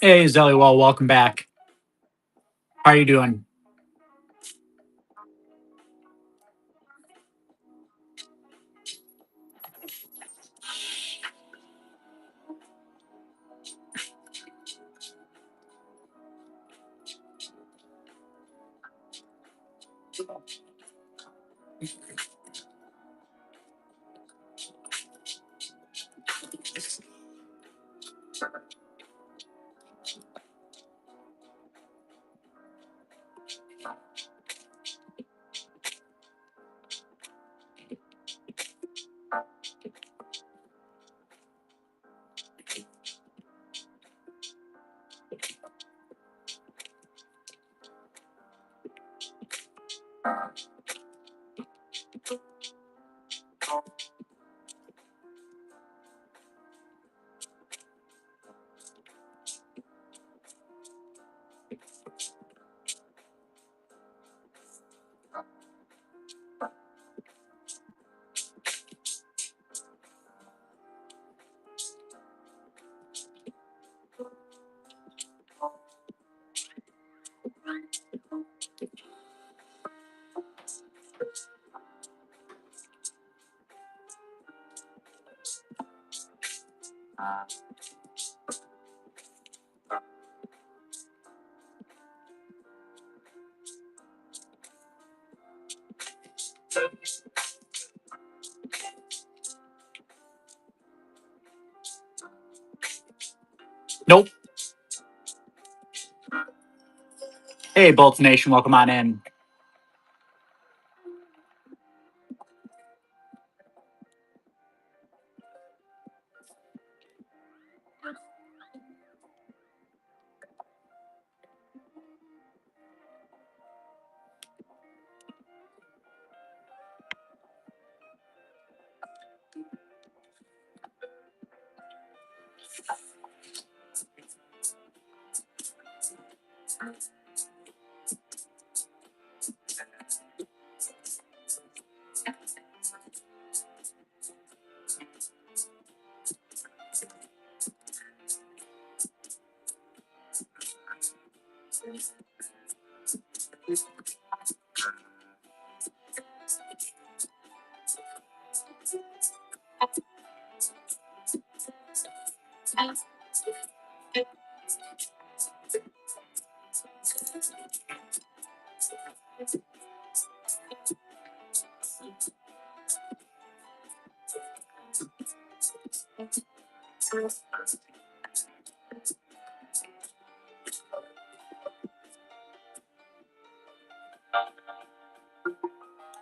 Hey, Zellywell, welcome back. How are you doing? Nope. Hey, Bolts Nation, welcome on in.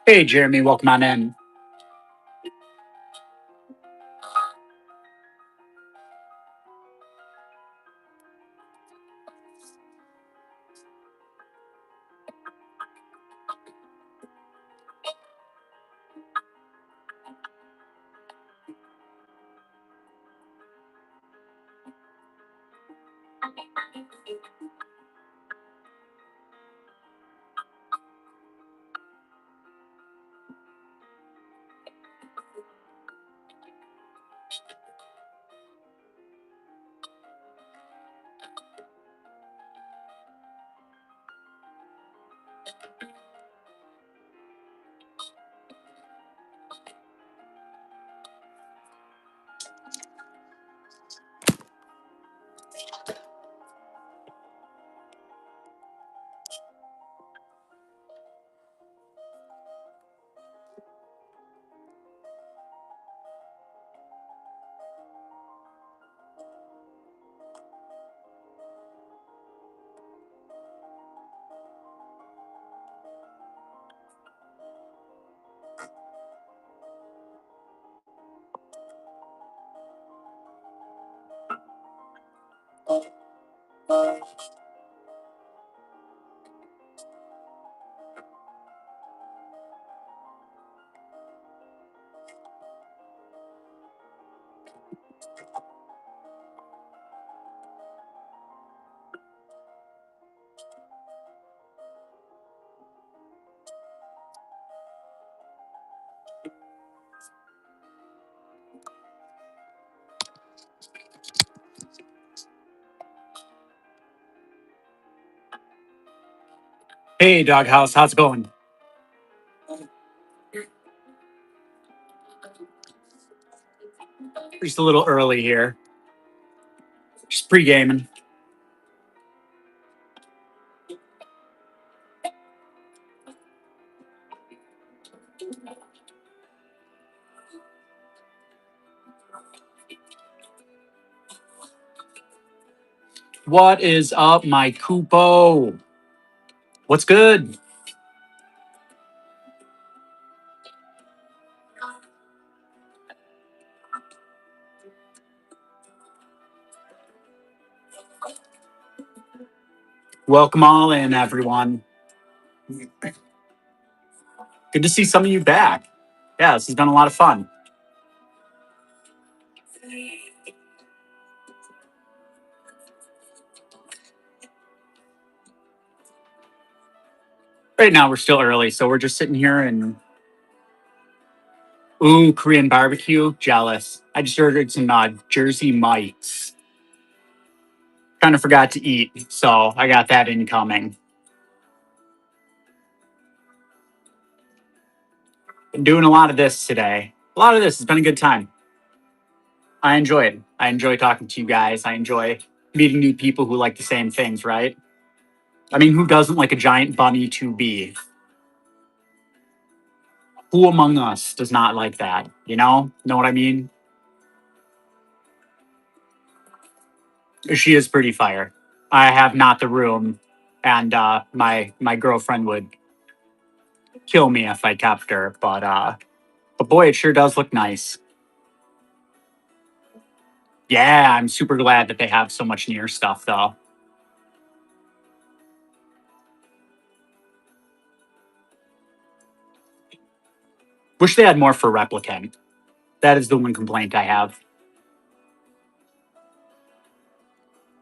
Hey, Jeremy, welcome on in. Hey, Doghouse, how's it going? Just a little early here. Just pre-gaming. What is up, my Koopo? What's good? Welcome all in, everyone. Good to see some of you back. Yeah, this has been a lot of fun. Right now, we're still early, so we're just sitting here and ooh, Korean barbecue. Jealous. I just ordered some Jersey Mike's. Kind of forgot to eat, so I got that incoming. Been doing a lot of this today. A lot of this has been a good time. I enjoy it. I enjoy talking to you guys. I enjoy meeting new people who like the same things, right? I mean, who doesn't like a giant bunny to be? Who among us does not like that? You know what I mean? She is pretty fire. I have not the room, and my girlfriend would kill me if I kept her. But boy, it sure does look nice. Yeah, I'm super glad that they have so much NieR stuff, though. Wish they had more for Replicant. That is the one complaint I have.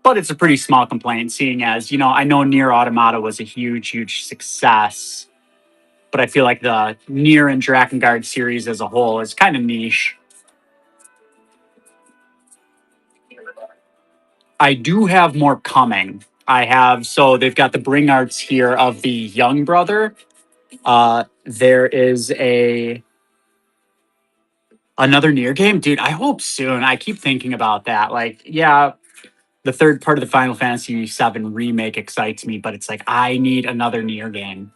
But it's a pretty small complaint, seeing as, I know NieR Automata was a huge, huge success. But I feel like the NieR and Drakengard series as a whole is kind of niche. I do have more coming. So they've got the Bring Arts here of the young brother. There is another NieR game. Dude, I hope soon. I keep thinking about that. Like, yeah, the third part of the Final Fantasy VII remake excites me, but it's like I need another NieR game.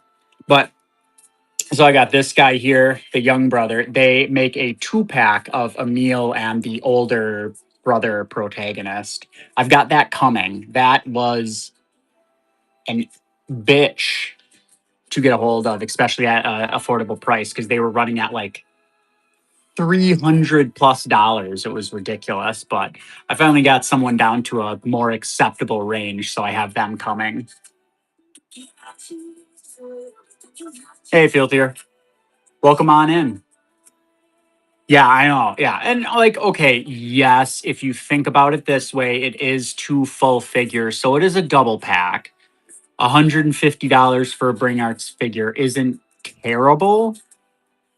But so I got this guy here, the young brother. They make a 2-pack of Emil and the older brother protagonist. I've got that coming. That was an bitch to get a hold of, especially at an affordable price, because they were running at like $300+ It was ridiculous, but I finally got someone down to a more acceptable range, so I have them coming. Hey, Filthier, welcome on in. Yeah, I know. Yeah, and like, okay, yes, if you think about it this way, it is 2 full figures, so it is a double pack. $150 for a Bring Arts figure isn't terrible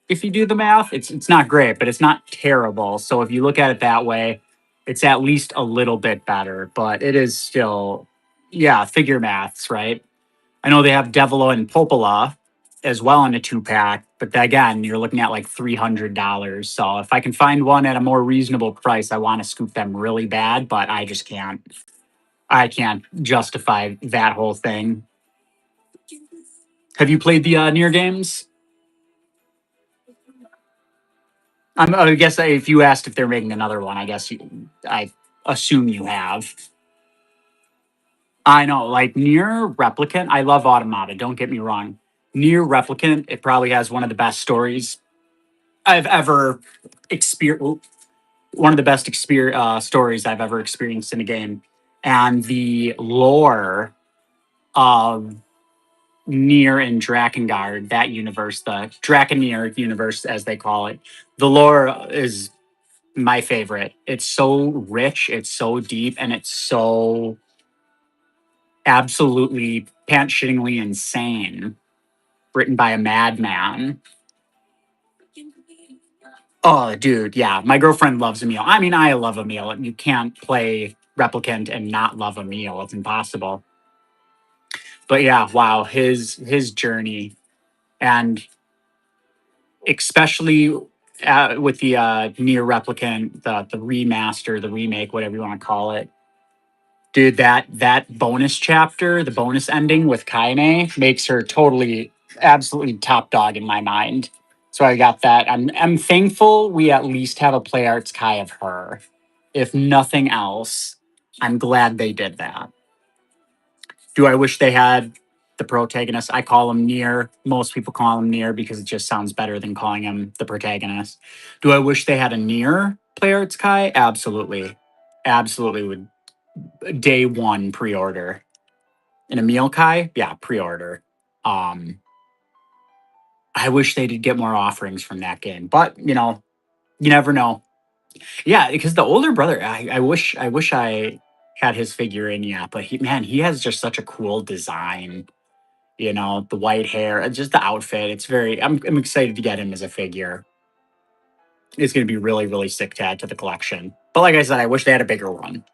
if you do the math. It's not great, but it's not terrible. So if you look at it that way, it's at least a little bit better, but it is still, yeah, figure maths, right? I know they have Devilo and Popola as well in a 2-pack, but again, you're looking at like $300. So if I can find one at a more reasonable price, I want to scoop them really bad, but I just can't. I can't justify that whole thing. Have you played the NieR games? I guess if you asked if they're making another one, I assume you have. I know, like NieR Replicant. I love Automata. Don't get me wrong. NieR Replicant. It probably has one of the best stories I've ever experienced. One of the best stories I've ever experienced in a game. and the lore of NieR and Drakengard, that universe, the Drakenir universe, as they call it. The lore is my favorite. It's so rich, it's so deep, and it's so absolutely pants shittingly insane. Written by a madman. Oh, dude, yeah. My girlfriend loves a meal. I mean, I love a meal. You can't play Replicant and not love a meal. It's impossible. But yeah, wow, his journey, and especially with the NieR Replicant, the remaster, the remake, whatever you want to call it. Dude, that bonus chapter, the bonus ending with Kaine makes her totally, absolutely top dog in my mind. So I got that. I'm thankful we at least have a Play Arts Kai of her. If nothing else, I'm glad they did that. Do I wish they had the protagonist? I call him NieR. Most people call him NieR because it just sounds better than calling him the protagonist. Do I wish they had a NieR Play Arts Kai? Absolutely. Absolutely would. Day one pre-order. In a meal Kai, yeah, pre-order. Um, I wish they did get more offerings from that game, but you never know. Yeah, because the older brother, I wish I had his figure in yet, but he has just such a cool design. The white hair, just the outfit. It's very. I'm excited to get him as a figure. It's going to be really, really sick to add to the collection. But like I said, I wish they had a bigger one.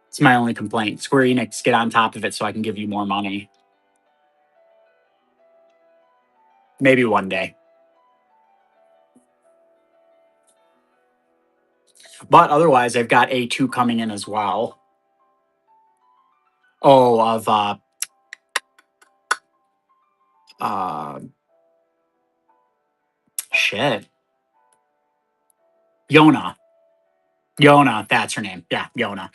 It's my only complaint. Square Enix, get on top of it so I can give you more money. Maybe one day. But otherwise, I've got A2 coming in as well. Oh, of uh shit. Yona. Yona, that's her name. Yeah, Yona.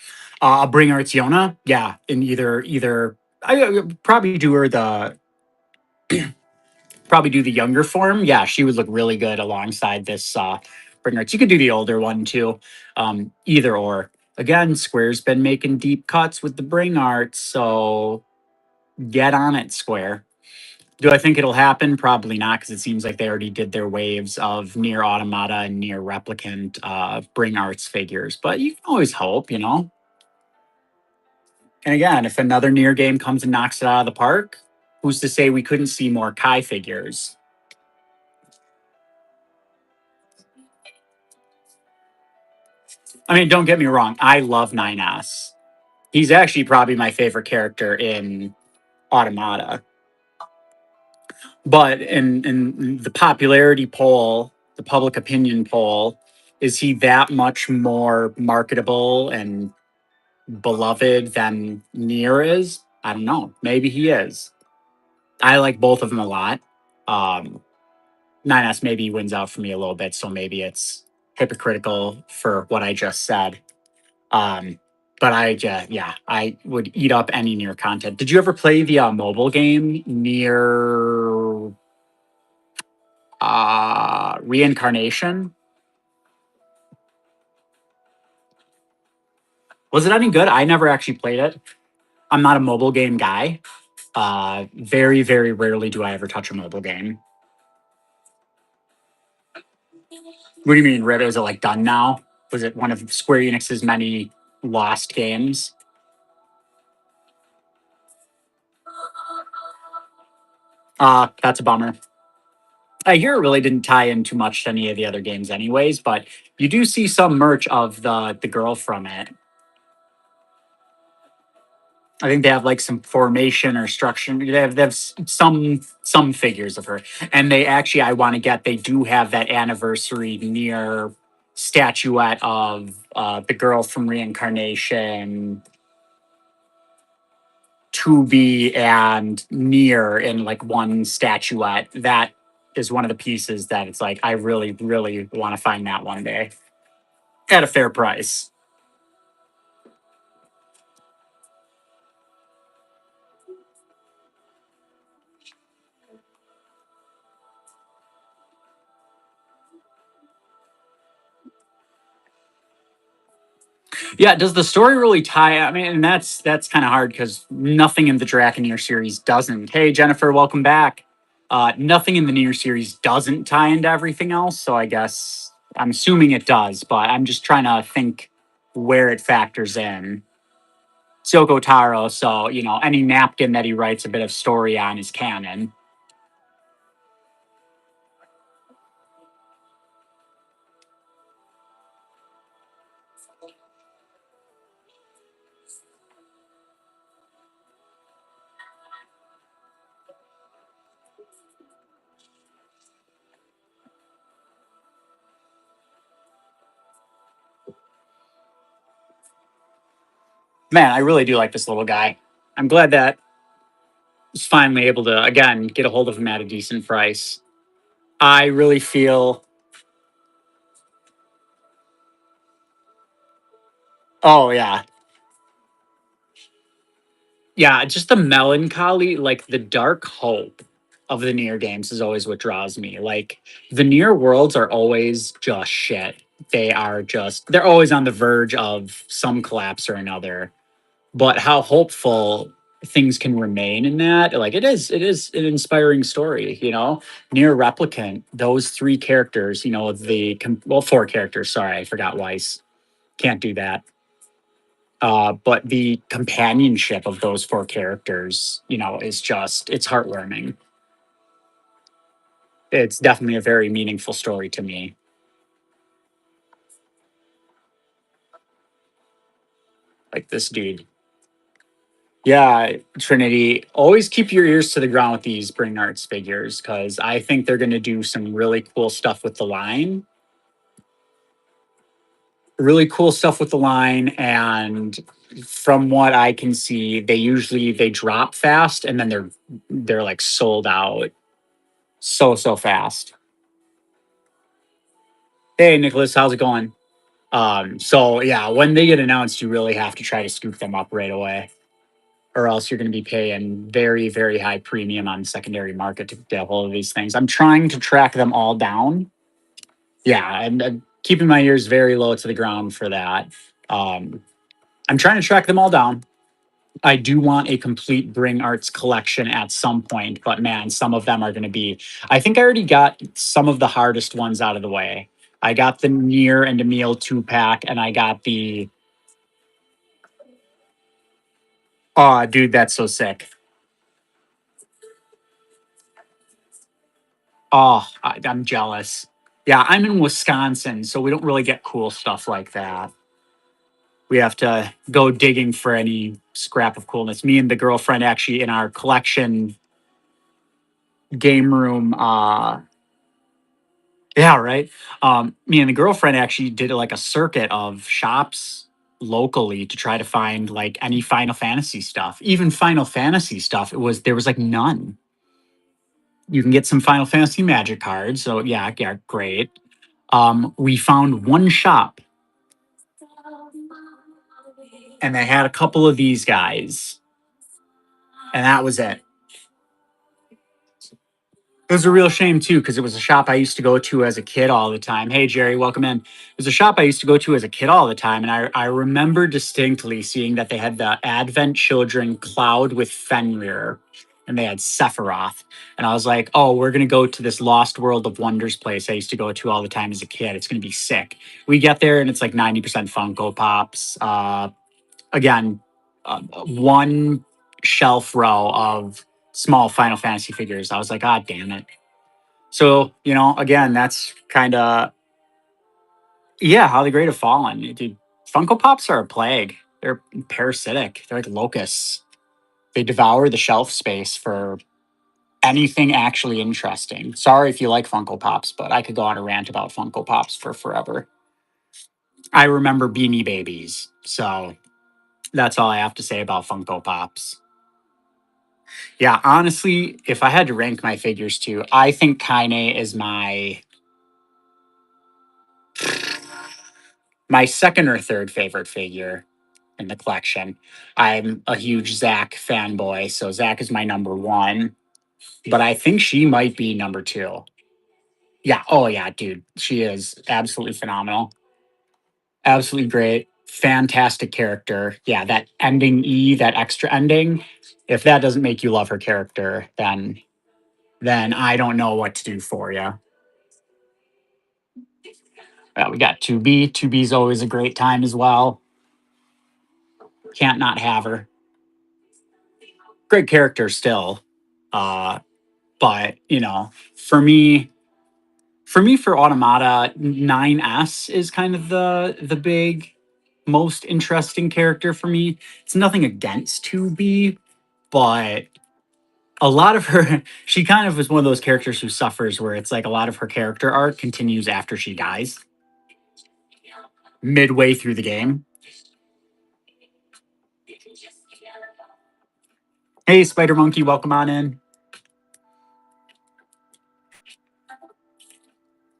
Bring Arts Yona. Yeah, in either I probably do her the probably do the younger form. Yeah, she would look really good alongside this Bring Arts. You could do the older one too. Either or. Again, Square's been making deep cuts with the Bring Arts, so get on it, Square. Do I think it'll happen? Probably not, because it seems like they already did their waves of NieR Automata and NieR Replicant Bring Arts figures. But you can always hope. And again, if another NieR game comes and knocks it out of the park, who's to say we couldn't see more Kai figures? I mean, don't get me wrong. I love 9S. He's actually probably my favorite character in Automata. But in the popularity poll, the public opinion poll, is he that much more marketable and beloved than NieR is? I don't know. Maybe he is. I like both of them a lot. 9S maybe wins out for me a little bit, so maybe it's hypocritical for what I just said. Um, but yeah, I would eat up any NieR content. Did you ever play the mobile game NieR Reincarnation? Was it any good? I never actually played it. I'm not a mobile game guy. Very, very rarely do I ever touch a mobile game. What do you mean, Rip? Is it like done now? Was it one of Square Enix's many lost games? That's a bummer. I hear it really didn't tie in too much to any of the other games, anyways. But you do see some merch of the girl from it. I think they have like some formation or structure. They have some figures of her, and they actually I want to get. They do have that anniversary NieR statuette of the girl from Reincarnation, to be and NieR in like one statuette. That is one of the pieces that it's like I really, really want to find that one day at a fair price. Yeah, does the story really tie? I mean, and that's kind of hard because nothing in the Draconeer series doesn't. Hey, Jennifer, welcome back. Nothing in the NieR series doesn't tie into everything else, so I guess I'm assuming it does, but I'm just trying to think where it factors in. Syoko Taro, so any napkin that he writes a bit of story on is canon. Man, I really do like this little guy. I'm glad that was finally able to again get a hold of him at a decent price. I really feel. Oh yeah, yeah. Just the melancholy, like the dark hope of the NieR games is always what draws me. Like the NieR worlds are always just shit. They're always on the verge of some collapse or another. But how hopeful things can remain in that, like it is an inspiring story. NieR Replicant, those three characters, four characters, sorry, I forgot Weiss, can't do that. But the companionship of those four characters, is just, it's heartwarming. It's definitely a very meaningful story to me. Like this dude. Yeah, Trinity, always keep your ears to the ground with these Bring Arts figures because I think they're going to do some really cool stuff with the line. Really cool stuff with the line, and from what I can see, they drop fast and then they're like sold out so fast. Hey, Nicholas, how's it going? So yeah, when they get announced, you really have to try to scoop them up right away, or else you're going to be paying very high premium on the secondary market to get a hold of these things. I'm trying to track them all down. Yeah, and keeping my ears very low to the ground for that. Um, I'm trying to track them all down. I do want a complete Bring Arts collection at some point, but man, some of them are going to be. I think I already got some of the hardest ones out of the way. I got the NieR and Emil 2 pack, and I got the. Oh, dude, that's so sick. Oh, I'm jealous. Yeah, I'm in Wisconsin, so we don't really get cool stuff like that. We have to go digging for any scrap of coolness. Me and the girlfriend actually in our collection game room. Yeah, right. Me and the girlfriend actually did like a circuit of shops locally to try to find like any Final Fantasy stuff. Even Final Fantasy stuff, there was like none. You can get some Final Fantasy Magic cards, so yeah, great. We found one shop, and they had a couple of these guys, and that was it. It was a real shame too, because it was a shop I used to go to as a kid all the time. Hey Jerry, welcome in. It was a shop I used to go to as a kid all the time, and I remember distinctly seeing that they had the Advent Children Cloud with Fenrir, and they had Sephiroth, and I was like, oh, we're gonna go to this Lost World of Wonders place I used to go to all the time as a kid. It's gonna be sick. We get there and it's like 90% Funko Pops. Again, one shelf row of small Final Fantasy figures. I was like, ah, damn it. So, again, that's kind of, yeah, how the great have fallen. Dude, Funko Pops are a plague. They're parasitic. They're like locusts. They devour the shelf space for anything actually interesting. Sorry if you like Funko Pops, but I could go on a rant about Funko Pops for forever. I remember Beanie Babies. So that's all I have to say about Funko Pops. Yeah, honestly, if I had to rank my figures too, I think Kaine is my second or third favorite figure in the collection. I'm a huge Zach fanboy, so Zach is my number one, but I think she might be number two. Yeah, oh yeah, dude. She is absolutely phenomenal. Absolutely great. fantastic character. Yeah, that ending E, that extra ending. If that doesn't make you love her character, then I don't know what to do for you. We got 2B. 2B is always a great time as well. Can't not have her. Great character still. Uh, but for Automata, 9S is kind of the big most interesting character for me. It's nothing against 2B, but a lot of her she kind of is one of those characters who suffers where it's like a lot of her character arc continues after she dies midway through the game. Hey, Spider Monkey, welcome on in.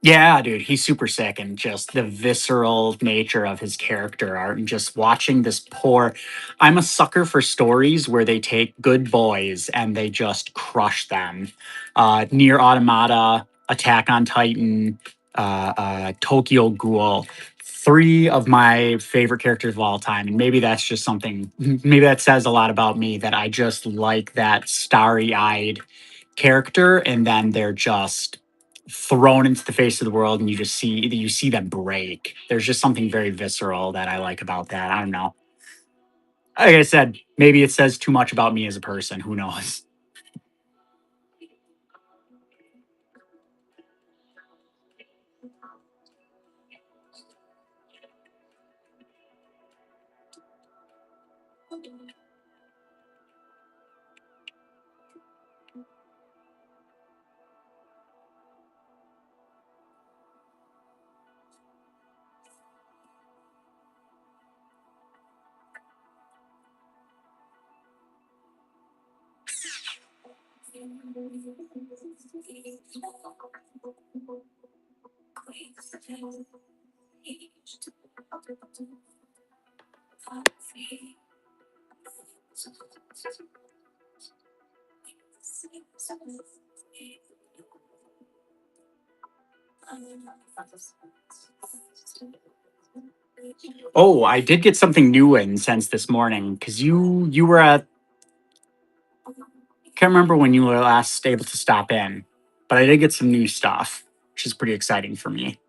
Yeah, dude, he's super sick, and just the visceral nature of his character art and just watching this poor. I'm a sucker for stories where they take good boys and they just crush them. Near Automata, Attack on Titan, Tokyo Ghoul. Three of my favorite characters of all time. And maybe that's just something, maybe that says a lot about me that I just like that starry eyed character, and then they're just thrown into the face of the world and you see them break. There's just something very visceral that I like about that. I don't know. Like I said, maybe it says too much about me as a person. Who knows? Oh, I did get something new in since this morning because you were at. Can't remember when you were last able to stop in, but I did get some new stuff, which is pretty exciting for me.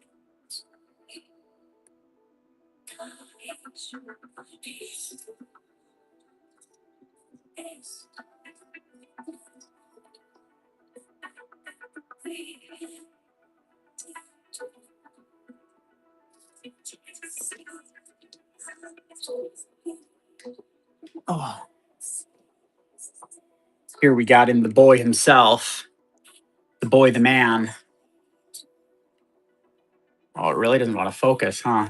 Oh, here we got in the boy himself, the boy, the man. Oh, it really doesn't want to focus, huh?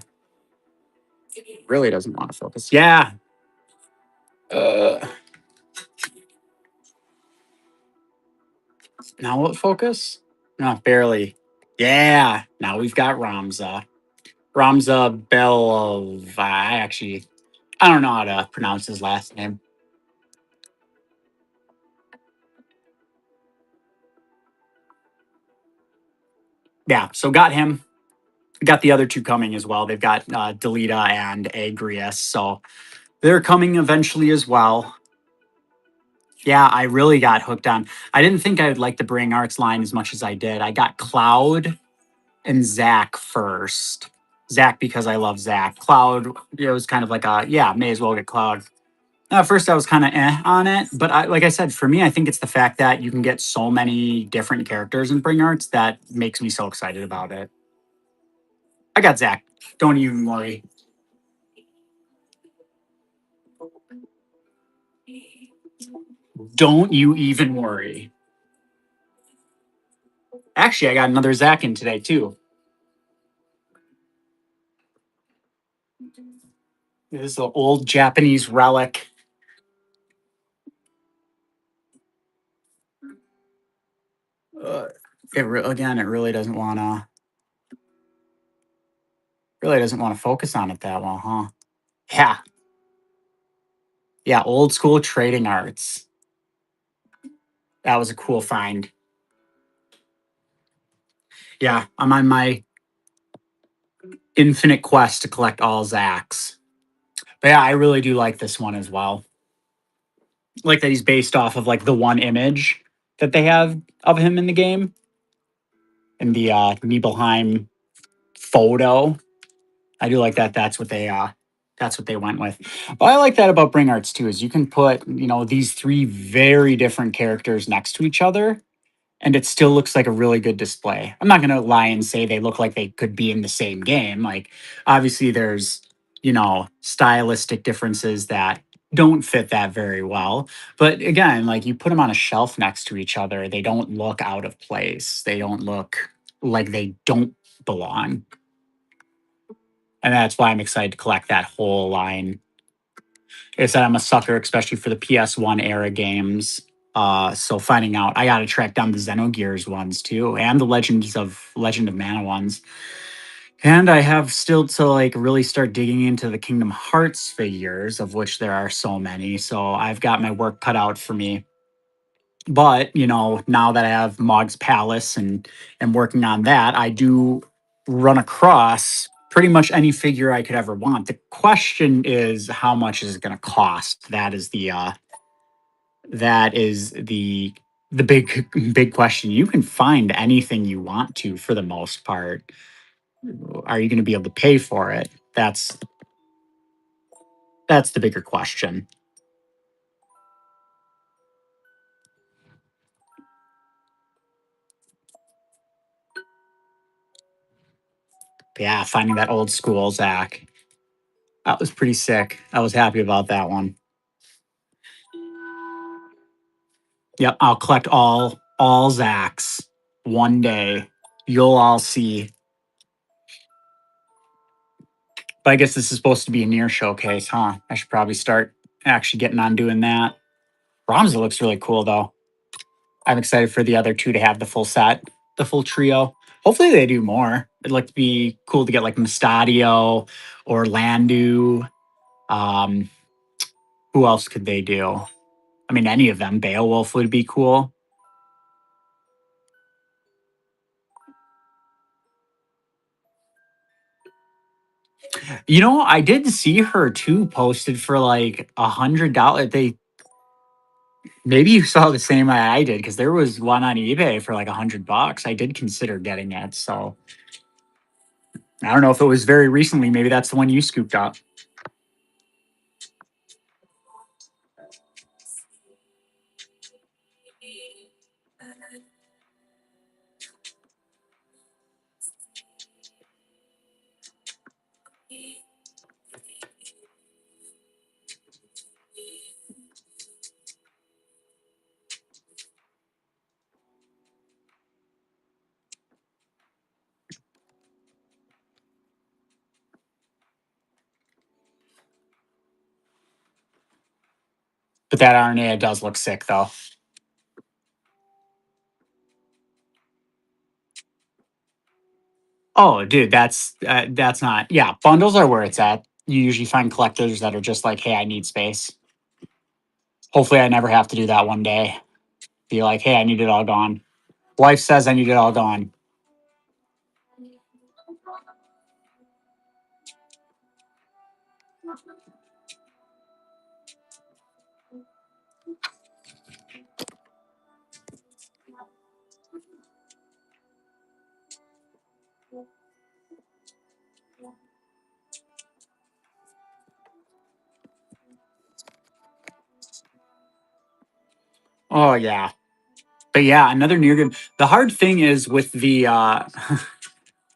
Really doesn't want to focus. Yeah. Uh, Now what focus? Not barely. Yeah. Now we've got Ramza. Ramza Belov. I don't know how to pronounce his last name. Yeah. So got him. Got the other two coming as well. They've got Delita and Agrius. So they're coming eventually as well. Yeah, I really got hooked on. I didn't think I would like the Bring Arts line as much as I did. I got Cloud and Zach first. Zach because I love Zach. Cloud, it was kind of like may as well get Cloud. At first, I was kind of on it, but like I said, for me, I think it's the fact that you can get so many different characters in Bring Arts that makes me so excited about it. I got Zach. Don't even worry. Don't you even worry. Actually, I got another Zach in today too. This is an old Japanese relic. Uh, Again, it really doesn't want to focus on it that well, huh? Yeah, yeah. Old school trading arts. That was a cool find. Yeah, I'm on my infinite quest to collect all Zachs. But yeah, I really do like this one as well. Like that he's based off of like the one image that they have of him in the game in the Nibelheim photo. I do like that. That's what they went with. But I like that about Bring Arts too, is you can put, these three very different characters next to each other and it still looks like a really good display. I'm not gonna lie and say they look like they could be in the same game. Like obviously there's, stylistic differences that don't fit that very well. But again, like you put them on a shelf next to each other, they don't look out of place. They don't look like they don't belong. And that's why I'm excited to collect that whole line. Like I said, I'm a sucker, especially for the PS1 era games. So finding out, I got to track down the Xenogears ones too, and the Legend of Mana ones. And I have still to like really start digging into the Kingdom Hearts figures, of which there are so many. So I've got my work cut out for me. But now that I have Mog's Palace and working on that, I do run across pretty much any figure I could ever want. The question is, how much is it going to cost? That is the big question. You can find anything you want to for the most part. Are you going to be able to pay for it? That's the bigger question. But yeah, finding that old school Zach, that was pretty sick. I was happy about that one. Yep, I'll collect all Zachs one day. You'll all see. But I guess this is supposed to be a NieR showcase, huh? I should probably start actually getting on doing that. Ramza looks really cool though. I'm excited for the other two to have the full set, the full trio. Hopefully they do more. It'd like to be cool to get like Mustadio or Landu. Um, who else could they do? I mean, any of them. Beowulf would be cool. I did see her too posted for like $100. Maybe you saw the same way I did because there was one on eBay for like $100. I did consider getting it, so I don't know if it was very recently. Maybe that's the one you scooped up. But that RNA does look sick, though. Oh, dude, that's not. Yeah, bundles are where it's at. You usually find collectors that are just like, "Hey, I need space." Hopefully, I never have to do that one day. Be like, "Hey, I need it all gone." Wife says I need it all gone. Oh yeah, but yeah, another NieR game. The hard thing is with the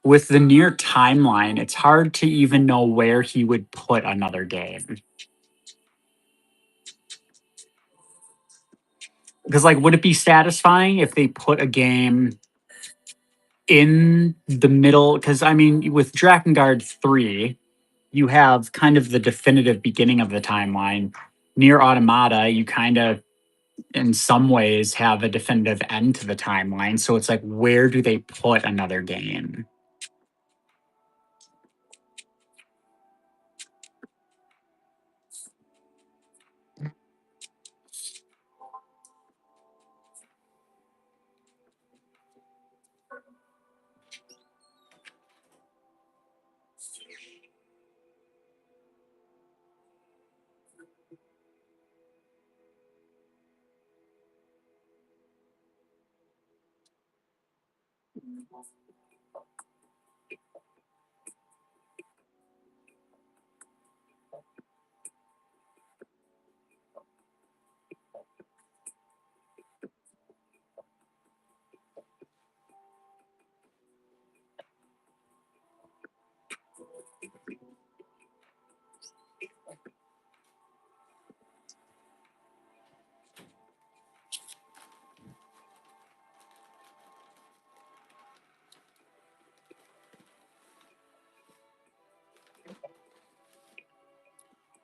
with the NieR timeline, it's hard to even know where he would put another game. Because like, would it be satisfying if they put a game in the middle? Because I mean, with Drakengard 3, you have kind of the definitive beginning of the timeline. Near Automata, you kind of in some ways have a definitive end to the timeline. So it's like, where do they put another game?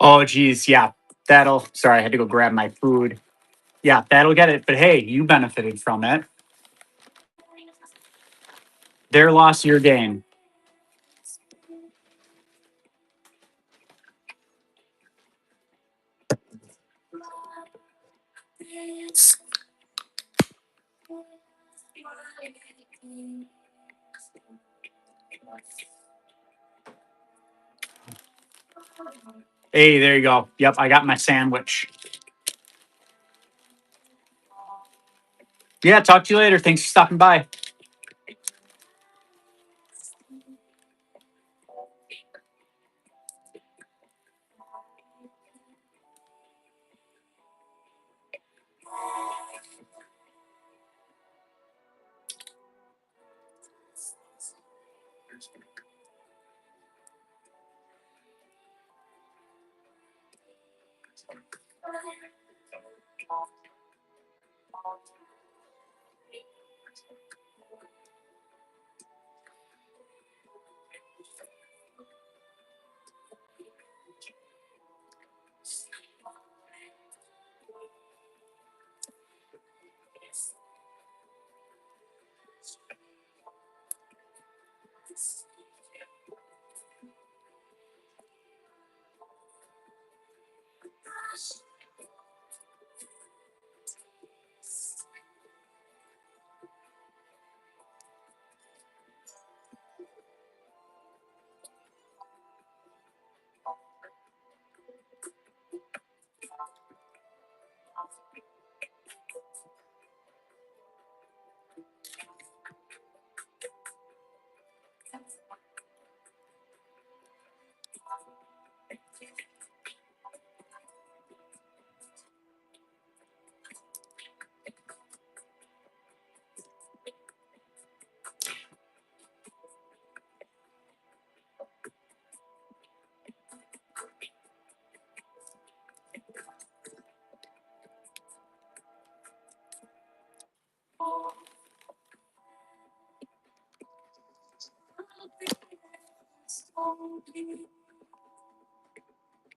Oh, geez. Yeah. That'll, sorry, I had to go grab my food. Yeah, that'll get it. But hey, you benefited from it. Their loss, your gain. Hey, there you go. Yep, I got my sandwich. Yeah, talk to you later. Thanks for stopping by.